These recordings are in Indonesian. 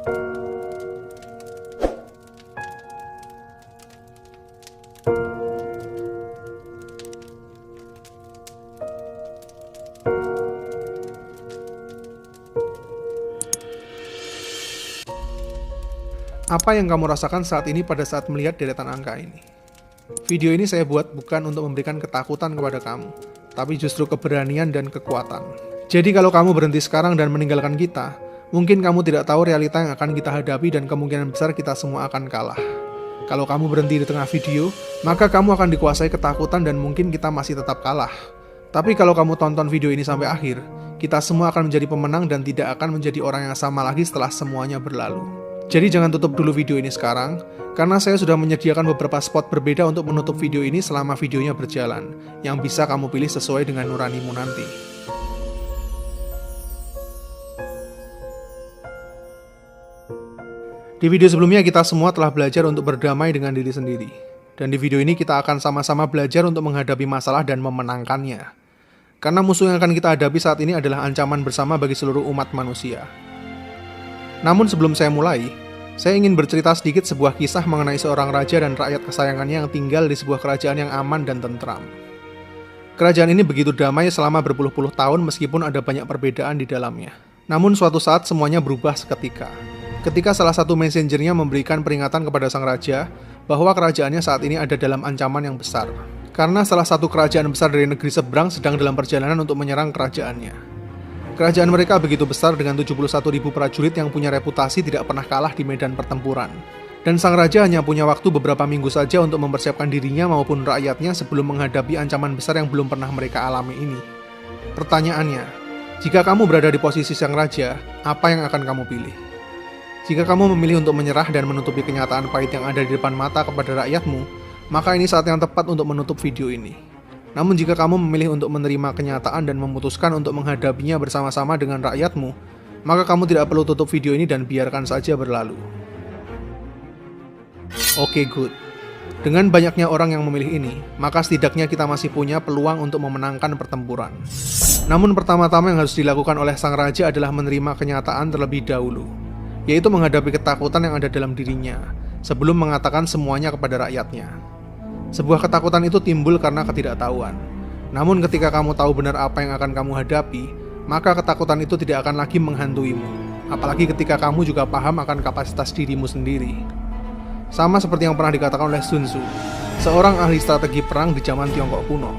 Apa yang kamu rasakan saat ini pada saat melihat deretan angka ini? Video ini saya buat bukan untuk memberikan ketakutan kepada kamu, tapi justru keberanian dan kekuatan. Jadi kalau kamu berhenti sekarang dan meninggalkan kita, mungkin kamu tidak tahu realita yang akan kita hadapi dan kemungkinan besar kita semua akan kalah. Kalau kamu berhenti di tengah video, maka kamu akan dikuasai ketakutan dan mungkin kita masih tetap kalah. Tapi kalau kamu tonton video ini sampai akhir, kita semua akan menjadi pemenang dan tidak akan menjadi orang yang sama lagi setelah semuanya berlalu. Jadi jangan tutup dulu video ini sekarang, karena saya sudah menyediakan beberapa spot berbeda untuk menutup video ini selama videonya berjalan, yang bisa kamu pilih sesuai dengan nuranimu nanti. Di video sebelumnya kita semua telah belajar untuk berdamai dengan diri sendiri. Dan di video ini kita akan sama-sama belajar untuk menghadapi masalah dan memenangkannya. Karena musuh yang akan kita hadapi saat ini adalah ancaman bersama bagi seluruh umat manusia. Namun sebelum saya mulai, saya ingin bercerita sedikit sebuah kisah mengenai seorang raja dan rakyat kesayangannya yang tinggal di sebuah kerajaan yang aman dan tentram. Kerajaan ini begitu damai selama berpuluh-puluh tahun meskipun ada banyak perbedaan di dalamnya. Namun suatu saat semuanya berubah seketika. Ketika salah satu messengernya memberikan peringatan kepada sang raja bahwa kerajaannya saat ini ada dalam ancaman yang besar. Karena salah satu kerajaan besar dari negeri seberang sedang dalam perjalanan untuk menyerang kerajaannya. Kerajaan mereka begitu besar dengan 71.000 prajurit yang punya reputasi tidak pernah kalah di medan pertempuran. Dan sang raja hanya punya waktu beberapa minggu saja untuk mempersiapkan dirinya maupun rakyatnya sebelum menghadapi ancaman besar yang belum pernah mereka alami ini. Pertanyaannya, jika kamu berada di posisi sang raja, apa yang akan kamu pilih? Jika kamu memilih untuk menyerah dan menutupi kenyataan pahit yang ada di depan mata kepada rakyatmu, maka ini saat yang tepat untuk menutup video ini. Namun jika kamu memilih untuk menerima kenyataan dan memutuskan untuk menghadapinya bersama-sama dengan rakyatmu, maka kamu tidak perlu tutup video ini dan biarkan saja berlalu. Oke, good. Dengan banyaknya orang yang memilih ini, maka setidaknya kita masih punya peluang untuk memenangkan pertempuran. Namun pertama-tama yang harus dilakukan oleh sang raja adalah menerima kenyataan terlebih dahulu, yaitu menghadapi ketakutan yang ada dalam dirinya, sebelum mengatakan semuanya kepada rakyatnya. Sebuah ketakutan itu timbul karena ketidaktahuan. Namun ketika kamu tahu benar apa yang akan kamu hadapi, maka ketakutan itu tidak akan lagi menghantuimu. Apalagi ketika kamu juga paham akan kapasitas dirimu sendiri. Sama seperti yang pernah dikatakan oleh Sun Tzu, seorang ahli strategi perang di zaman Tiongkok kuno.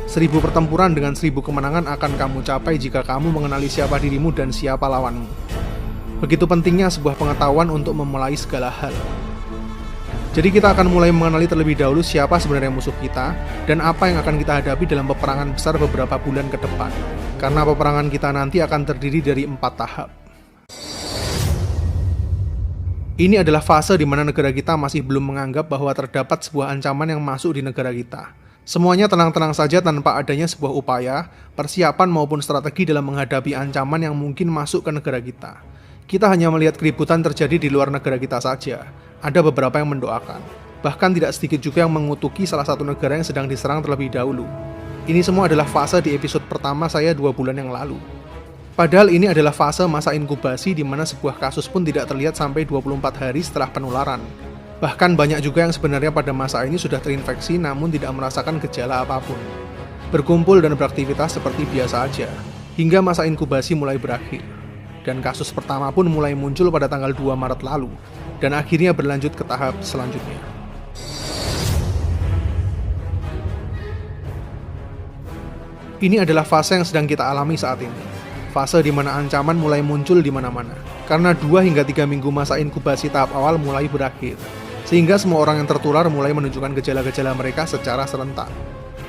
1000 pertempuran dengan 1000 kemenangan akan kamu capai jika kamu mengenali siapa dirimu dan siapa lawanmu. Begitu pentingnya sebuah pengetahuan untuk memulai segala hal. Jadi kita akan mulai mengenali terlebih dahulu siapa sebenarnya musuh kita dan apa yang akan kita hadapi dalam peperangan besar beberapa bulan ke depan. Karena peperangan kita nanti akan terdiri dari 4 tahap. Ini adalah fase di mana negara kita masih belum menganggap bahwa terdapat sebuah ancaman yang masuk di negara kita. Semuanya tenang-tenang saja tanpa adanya sebuah upaya, persiapan maupun strategi dalam menghadapi ancaman yang mungkin masuk ke negara kita. Kita hanya melihat keributan terjadi di luar negara kita saja. Ada beberapa yang mendoakan. Bahkan tidak sedikit juga yang mengutuki salah satu negara yang sedang diserang terlebih dahulu. Ini semua adalah fase di episode pertama saya 2 bulan yang lalu. Padahal ini adalah fase masa inkubasi di mana sebuah kasus pun tidak terlihat sampai 24 hari setelah penularan. Bahkan banyak juga yang sebenarnya pada masa ini sudah terinfeksi namun tidak merasakan gejala apapun. Berkumpul dan beraktivitas seperti biasa aja, hingga masa inkubasi mulai berakhir. Dan kasus pertama pun mulai muncul pada tanggal 2 Maret lalu, dan akhirnya berlanjut ke tahap selanjutnya. Ini adalah fase yang sedang kita alami saat ini. Fase di mana ancaman mulai muncul di mana-mana. Karena 2 hingga 3 minggu masa inkubasi tahap awal mulai berakhir. Sehingga semua orang yang tertular mulai menunjukkan gejala-gejala mereka secara serentak.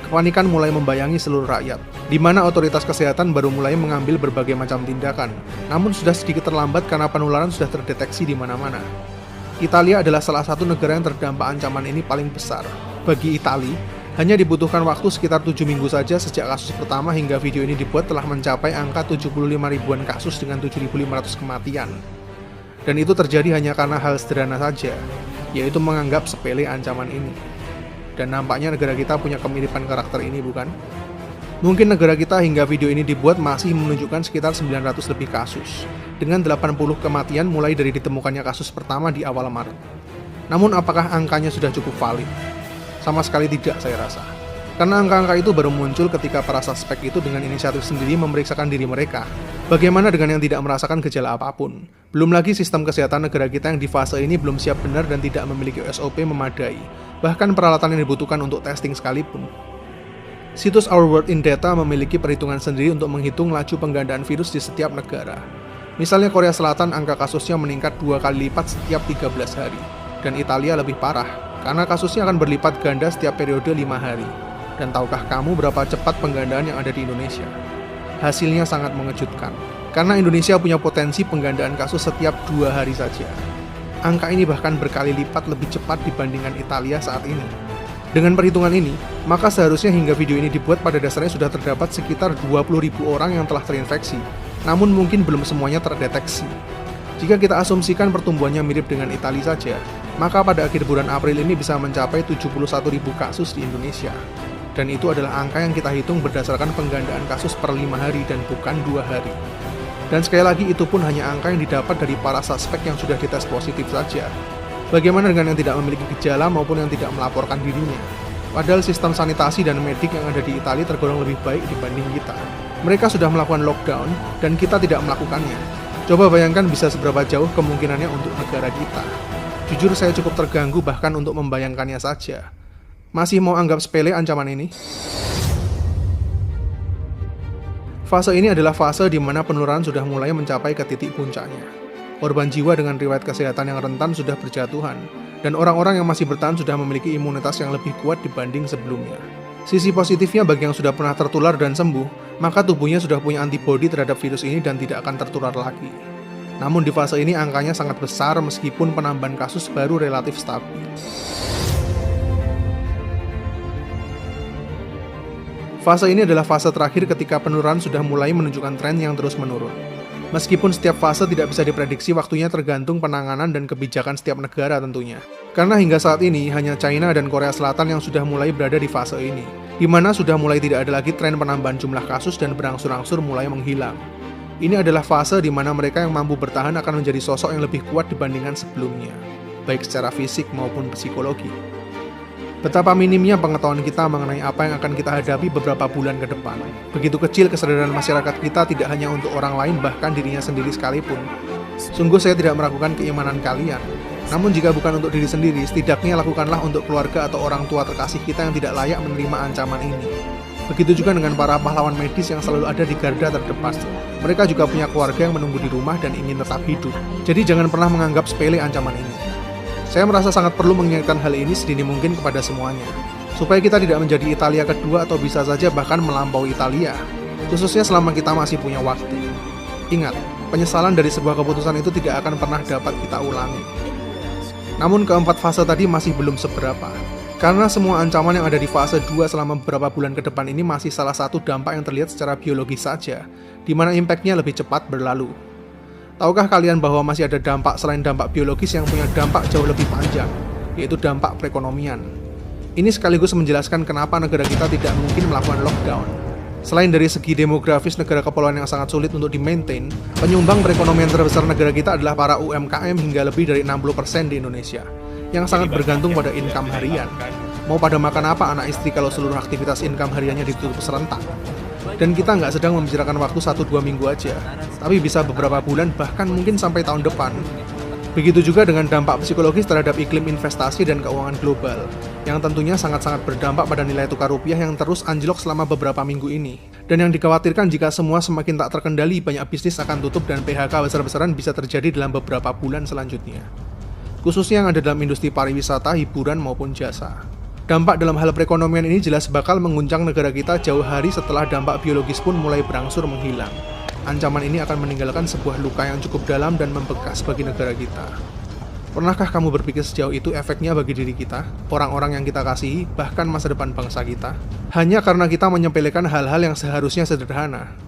Kepanikan mulai membayangi seluruh rakyat, di mana otoritas kesehatan baru mulai mengambil berbagai macam tindakan. Namun sudah sedikit terlambat karena penularan sudah terdeteksi di mana-mana. Italia adalah salah satu negara yang terdampak ancaman ini paling besar. Bagi Italia, hanya dibutuhkan waktu sekitar 7 minggu saja sejak kasus pertama hingga video ini dibuat telah mencapai angka 75 ribuan kasus dengan 7.500 kematian. Dan itu terjadi hanya karena hal sederhana saja, yaitu menganggap sepele ancaman ini. Dan nampaknya negara kita punya kemiripan karakter ini, bukan? Mungkin negara kita hingga video ini dibuat masih menunjukkan sekitar 900 lebih kasus. dengan 80 kematian mulai dari ditemukannya kasus pertama di awal Maret. Namun apakah angkanya sudah cukup valid? Sama sekali tidak, saya rasa. Karena angka-angka itu baru muncul ketika para suspek itu dengan inisiatif sendiri memeriksakan diri mereka. Bagaimana dengan yang tidak merasakan gejala apapun? Belum lagi sistem kesehatan negara kita yang di fase ini belum siap benar dan tidak memiliki SOP memadai. Bahkan peralatan yang dibutuhkan untuk testing sekalipun. Situs Our World in Data memiliki perhitungan sendiri untuk menghitung laju penggandaan virus di setiap negara. Misalnya Korea Selatan angka kasusnya meningkat 2 kali lipat setiap 13 hari. Dan Italia lebih parah, karena kasusnya akan berlipat ganda setiap periode 5 hari. Dan tahukah kamu berapa cepat penggandaan yang ada di Indonesia? Hasilnya sangat mengejutkan, karena Indonesia punya potensi penggandaan kasus setiap 2 hari saja. Angka ini bahkan berkali lipat lebih cepat dibandingkan Italia saat ini. Dengan perhitungan ini, maka seharusnya hingga video ini dibuat pada dasarnya sudah terdapat sekitar 20.000 orang yang telah terinfeksi, namun mungkin belum semuanya terdeteksi. Jika kita asumsikan pertumbuhannya mirip dengan Italia saja, maka pada akhir bulan April ini bisa mencapai 71.000 kasus di Indonesia. Dan itu adalah angka yang kita hitung berdasarkan penggandaan kasus per 5 hari dan bukan 2 hari. Dan sekali lagi itu pun hanya angka yang didapat dari para suspek yang sudah dites positif saja. Bagaimana dengan yang tidak memiliki gejala maupun yang tidak melaporkan dirinya? Padahal sistem sanitasi dan medik yang ada di Italia tergolong lebih baik dibanding kita. Mereka sudah melakukan lockdown dan kita tidak melakukannya. Coba bayangkan bisa seberapa jauh kemungkinannya untuk negara kita. Jujur saya cukup terganggu bahkan untuk membayangkannya saja. Masih mau anggap sepele ancaman ini? Fase ini adalah fase di mana penularan sudah mulai mencapai ke titik puncaknya. Korban jiwa dengan riwayat kesehatan yang rentan sudah berjatuhan, dan orang-orang yang masih bertahan sudah memiliki imunitas yang lebih kuat dibanding sebelumnya. Sisi positifnya bagi yang sudah pernah tertular dan sembuh, maka tubuhnya sudah punya antibodi terhadap virus ini dan tidak akan tertular lagi. Namun di fase ini angkanya sangat besar meskipun penambahan kasus baru relatif stabil. Fase ini adalah fase terakhir ketika penularan sudah mulai menunjukkan tren yang terus menurun. Meskipun setiap fase tidak bisa diprediksi waktunya tergantung penanganan dan kebijakan setiap negara tentunya. Karena hingga saat ini hanya China dan Korea Selatan yang sudah mulai berada di fase ini, di mana sudah mulai tidak ada lagi tren penambahan jumlah kasus dan berangsur-angsur mulai menghilang. Ini adalah fase di mana mereka yang mampu bertahan akan menjadi sosok yang lebih kuat dibandingkan sebelumnya, baik secara fisik maupun psikologi. Betapa minimnya pengetahuan kita mengenai apa yang akan kita hadapi beberapa bulan ke depan. Begitu kecil kesadaran masyarakat kita tidak hanya untuk orang lain bahkan dirinya sendiri sekalipun. Sungguh saya tidak meragukan keimanan kalian. Namun jika bukan untuk diri sendiri, setidaknya lakukanlah untuk keluarga atau orang tua terkasih kita yang tidak layak menerima ancaman ini. Begitu juga dengan para pahlawan medis yang selalu ada di garda terdepan. Mereka juga punya keluarga yang menunggu di rumah dan ingin tetap hidup. Jadi jangan pernah menganggap sepele ancaman ini. Saya merasa sangat perlu mengingatkan hal ini sedini mungkin kepada semuanya, supaya kita tidak menjadi Italia kedua atau bisa saja bahkan melampaui Italia, khususnya selama kita masih punya waktu. Ingat, penyesalan dari sebuah keputusan itu tidak akan pernah dapat kita ulangi. Namun keempat fase tadi masih belum seberapa, karena semua ancaman yang ada di fase 2 selama beberapa bulan ke depan ini masih salah satu dampak yang terlihat secara biologis saja, di mana impact-nya lebih cepat berlalu. Tahukah kalian bahwa masih ada dampak selain dampak biologis yang punya dampak jauh lebih panjang, yaitu dampak perekonomian. Ini sekaligus menjelaskan kenapa negara kita tidak mungkin melakukan lockdown. Selain dari segi demografis negara kepulauan yang sangat sulit untuk di-maintain, penyumbang perekonomian terbesar negara kita adalah para UMKM hingga lebih dari 60% di Indonesia, yang sangat bergantung pada income harian. Mau pada makan apa anak istri kalau seluruh aktivitas income hariannya ditutup serentak? Dan kita nggak sedang membicarakan waktu 1-2 minggu aja, tapi bisa beberapa bulan bahkan mungkin sampai tahun depan. Begitu juga dengan dampak psikologis terhadap iklim investasi dan keuangan global, yang tentunya sangat-sangat berdampak pada nilai tukar rupiah yang terus anjlok selama beberapa minggu ini. Dan yang dikhawatirkan jika semua semakin tak terkendali, banyak bisnis akan tutup dan PHK besar-besaran bisa terjadi dalam beberapa bulan selanjutnya. Khususnya yang ada dalam industri pariwisata, hiburan maupun jasa. Dampak dalam hal perekonomian ini jelas bakal mengguncang negara kita jauh hari setelah dampak biologis pun mulai berangsur menghilang. Ancaman ini akan meninggalkan sebuah luka yang cukup dalam dan membekas bagi negara kita. Pernahkah kamu berpikir sejauh itu efeknya bagi diri kita, orang-orang yang kita kasihi, bahkan masa depan bangsa kita? Hanya karena kita menyepelekan hal-hal yang seharusnya sederhana.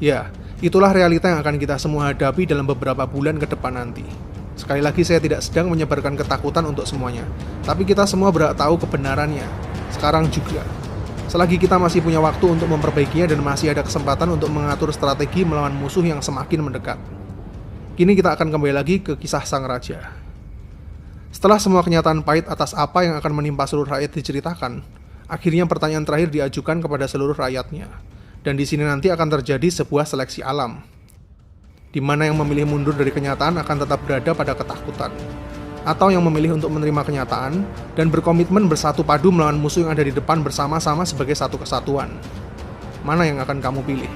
Ya, itulah realita yang akan kita semua hadapi dalam beberapa bulan ke depan nanti. Sekali lagi saya tidak sedang menyebarkan ketakutan untuk semuanya, tapi kita semua berhak tahu kebenarannya, sekarang juga. Selagi kita masih punya waktu untuk memperbaikinya dan masih ada kesempatan untuk mengatur strategi melawan musuh yang semakin mendekat. Kini kita akan kembali lagi ke kisah sang raja. Setelah semua kenyataan pahit atas apa yang akan menimpa seluruh rakyat diceritakan, akhirnya pertanyaan terakhir diajukan kepada seluruh rakyatnya. Dan di sini nanti akan terjadi sebuah seleksi alam, di mana yang memilih mundur dari kenyataan akan tetap berada pada ketakutan, atau yang memilih untuk menerima kenyataan dan berkomitmen bersatu padu melawan musuh yang ada di depan bersama-sama sebagai satu kesatuan. Mana yang akan kamu pilih?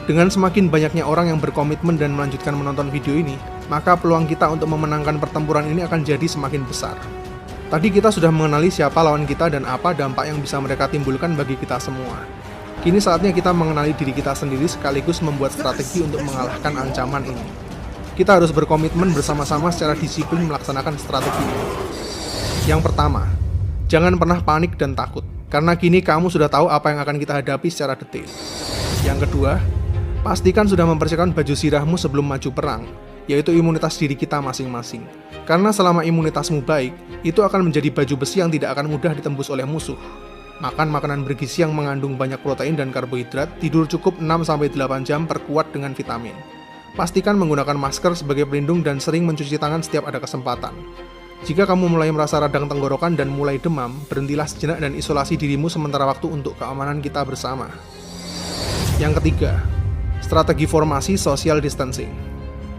Dengan semakin banyaknya orang yang berkomitmen dan melanjutkan menonton video ini, maka peluang kita untuk memenangkan pertempuran ini akan jadi semakin besar. Tadi kita sudah mengenali siapa lawan kita dan apa dampak yang bisa mereka timbulkan bagi kita semua. Kini saatnya kita mengenali diri kita sendiri sekaligus membuat strategi untuk mengalahkan ancaman ini. Kita harus berkomitmen bersama-sama secara disiplin melaksanakan strategi ini. Yang pertama, jangan pernah panik dan takut, karena kini kamu sudah tahu apa yang akan kita hadapi secara detail. Yang kedua, pastikan sudah mempersiapkan baju sirahmu sebelum maju perang, yaitu imunitas diri kita masing-masing. Karena selama imunitasmu baik, itu akan menjadi baju besi yang tidak akan mudah ditembus oleh musuh. Makan makanan bergizi yang mengandung banyak protein dan karbohidrat, tidur cukup 6-8 jam, perkuat dengan vitamin. Pastikan menggunakan masker sebagai pelindung dan sering mencuci tangan setiap ada kesempatan. Jika kamu mulai merasa radang tenggorokan dan mulai demam, berhentilah sejenak dan isolasi dirimu sementara waktu untuk keamanan kita bersama. Yang ketiga, strategi formasi social distancing.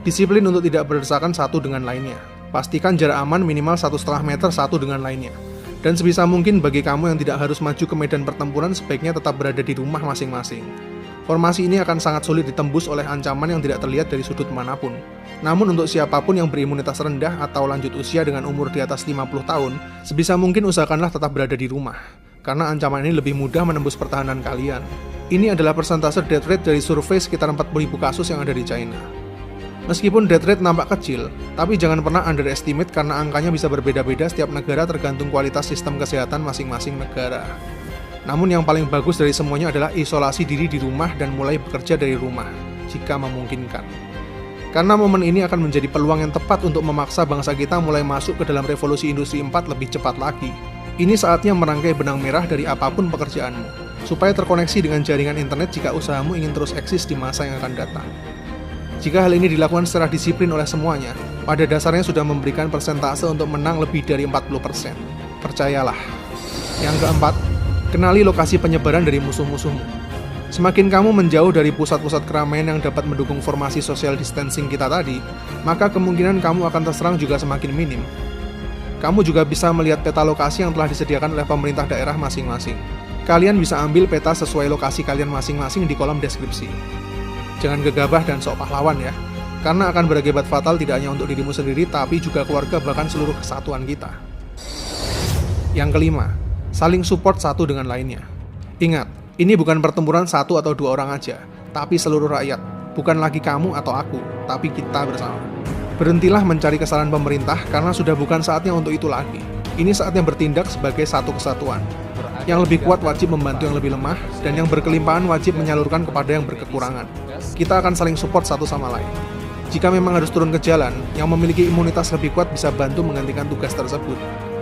Disiplin untuk tidak berdesakan satu dengan lainnya. Pastikan jarak aman minimal 1,5 meter satu dengan lainnya. Dan sebisa mungkin bagi kamu yang tidak harus maju ke medan pertempuran, sebaiknya tetap berada di rumah masing-masing. Formasi ini akan sangat sulit ditembus oleh ancaman yang tidak terlihat dari sudut manapun. Namun untuk siapapun yang berimunitas rendah atau lanjut usia dengan umur di atas 50 tahun, sebisa mungkin usahakanlah tetap berada di rumah. Karena ancaman ini lebih mudah menembus pertahanan kalian. Ini adalah persentase death rate dari survei sekitar 40.000 kasus yang ada di China. Meskipun death rate nampak kecil, tapi jangan pernah underestimate karena angkanya bisa berbeda-beda setiap negara tergantung kualitas sistem kesehatan masing-masing negara. Namun yang paling bagus dari semuanya adalah isolasi diri di rumah dan mulai bekerja dari rumah, jika memungkinkan. Karena momen ini akan menjadi peluang yang tepat untuk memaksa bangsa kita mulai masuk ke dalam revolusi industri 4 lebih cepat lagi. Ini saatnya merangkai benang merah dari apapun pekerjaanmu, supaya terkoneksi dengan jaringan internet jika usahamu ingin terus eksis di masa yang akan datang. Jika hal ini dilakukan secara disiplin oleh semuanya, pada dasarnya sudah memberikan persentase untuk menang lebih dari 40%. Percayalah. Yang keempat, kenali lokasi penyebaran dari musuh-musuhmu. Semakin kamu menjauh dari pusat-pusat keramaian yang dapat mendukung formasi social distancing kita tadi, maka kemungkinan kamu akan terserang juga semakin minim. Kamu juga bisa melihat peta lokasi yang telah disediakan oleh pemerintah daerah masing-masing. Kalian bisa ambil peta sesuai lokasi kalian masing-masing di kolom deskripsi. Jangan gegabah dan sok pahlawan ya, karena akan berakibat fatal tidak hanya untuk dirimu sendiri, tapi juga keluarga bahkan seluruh kesatuan kita. Yang kelima, saling support satu dengan lainnya. Ingat, ini bukan pertempuran satu atau dua orang aja, tapi seluruh rakyat. Bukan lagi kamu atau aku, tapi kita bersama. Berhentilah mencari kesalahan pemerintah karena sudah bukan saatnya untuk itu lagi. Ini saatnya bertindak sebagai satu kesatuan. Yang lebih kuat wajib membantu yang lebih lemah, dan yang berkelimpahan wajib menyalurkan kepada yang berkekurangan. Kita akan saling support satu sama lain. Jika memang harus turun ke jalan, yang memiliki imunitas lebih kuat bisa bantu menggantikan tugas tersebut.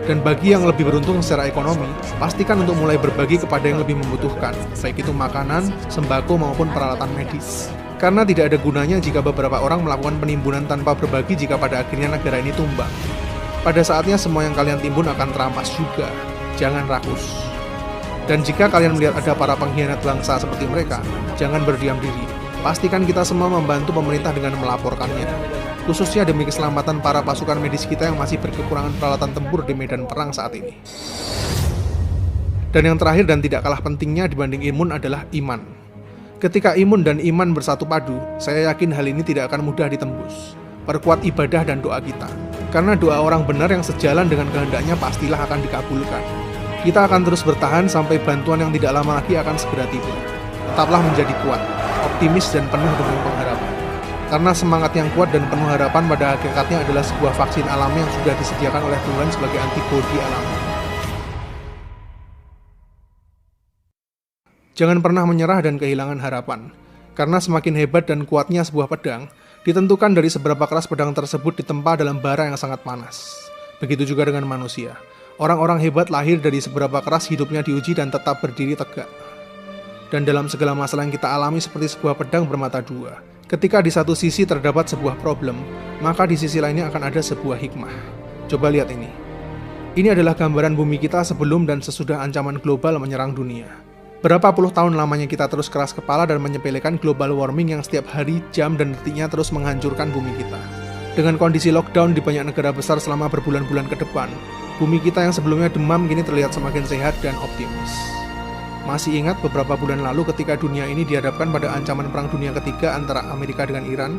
Dan bagi yang lebih beruntung secara ekonomi, pastikan untuk mulai berbagi kepada yang lebih membutuhkan, baik itu makanan, sembako maupun peralatan medis. Karena tidak ada gunanya jika beberapa orang melakukan penimbunan tanpa berbagi jika pada akhirnya negara ini tumbang. Pada saatnya semua yang kalian timbun akan terampas juga. Jangan rakus. Dan jika kalian melihat ada para pengkhianat bangsa seperti mereka, jangan berdiam diri. Pastikan kita semua membantu pemerintah dengan melaporkannya. Khususnya demi keselamatan para pasukan medis kita yang masih berkekurangan peralatan tempur di medan perang saat ini. Dan yang terakhir dan tidak kalah pentingnya dibanding imun adalah iman. Ketika imun dan iman bersatu padu, saya yakin hal ini tidak akan mudah ditembus. Perkuat ibadah dan doa kita. Karena doa orang benar yang sejalan dengan kehendaknya pastilah akan dikabulkan. Kita akan terus bertahan sampai bantuan yang tidak lama lagi akan segera tiba. Tetaplah menjadi kuat, optimis dan penuh dengan pengharapan. Karena semangat yang kuat dan penuh harapan pada hakikatnya adalah sebuah vaksin alami yang sudah disediakan oleh Tuhan sebagai antibodi alami. Jangan pernah menyerah dan kehilangan harapan. Karena semakin hebat dan kuatnya sebuah pedang, ditentukan dari seberapa keras pedang tersebut ditempa dalam bara yang sangat panas. Begitu juga dengan manusia. Orang-orang hebat lahir dari seberapa keras hidupnya diuji dan tetap berdiri tegak. Dan dalam segala masalah yang kita alami seperti sebuah pedang bermata dua. Ketika di satu sisi terdapat sebuah problem, maka di sisi lainnya akan ada sebuah hikmah. Coba lihat ini. Ini adalah gambaran bumi kita sebelum dan sesudah ancaman global menyerang dunia. Berapa puluh tahun lamanya kita terus keras kepala dan menyepelekan global warming yang setiap hari, jam, dan detiknya terus menghancurkan bumi kita. Dengan kondisi lockdown di banyak negara besar selama berbulan-bulan ke depan, bumi kita yang sebelumnya demam kini terlihat semakin sehat dan optimis. Masih ingat beberapa bulan lalu ketika dunia ini dihadapkan pada ancaman perang dunia ketiga antara Amerika dengan Iran?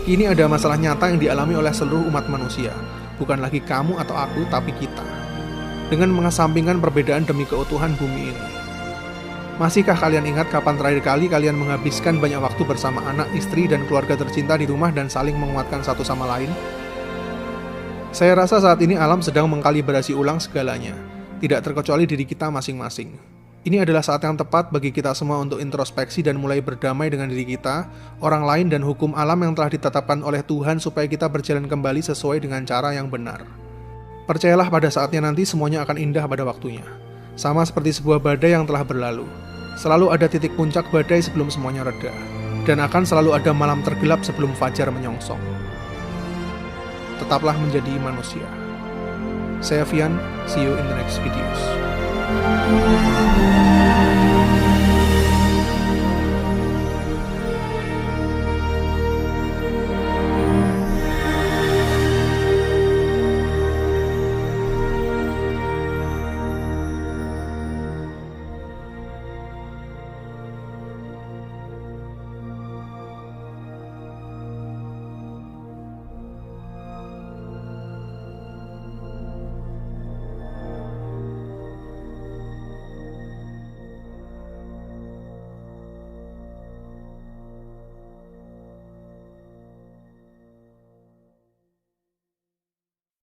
Ini ada masalah nyata yang dialami oleh seluruh umat manusia. Bukan lagi kamu atau aku, tapi kita. Dengan mengesampingkan perbedaan demi keutuhan bumi ini. Masihkah kalian ingat kapan terakhir kali kalian menghabiskan banyak waktu bersama anak, istri, dan keluarga tercinta di rumah dan saling menguatkan satu sama lain? Saya rasa saat ini alam sedang mengkalibrasi ulang segalanya, tidak terkecuali diri kita masing-masing. Ini adalah saat yang tepat bagi kita semua untuk introspeksi dan mulai berdamai dengan diri kita, orang lain, dan hukum alam yang telah ditetapkan oleh Tuhan supaya kita berjalan kembali sesuai dengan cara yang benar. Percayalah pada saatnya nanti semuanya akan indah pada waktunya. Sama seperti sebuah badai yang telah berlalu. Selalu ada titik puncak badai sebelum semuanya reda. Dan akan selalu ada malam tergelap sebelum fajar menyongsong. Tetaplah menjadi manusia. Saya Fian, see you in the next videos.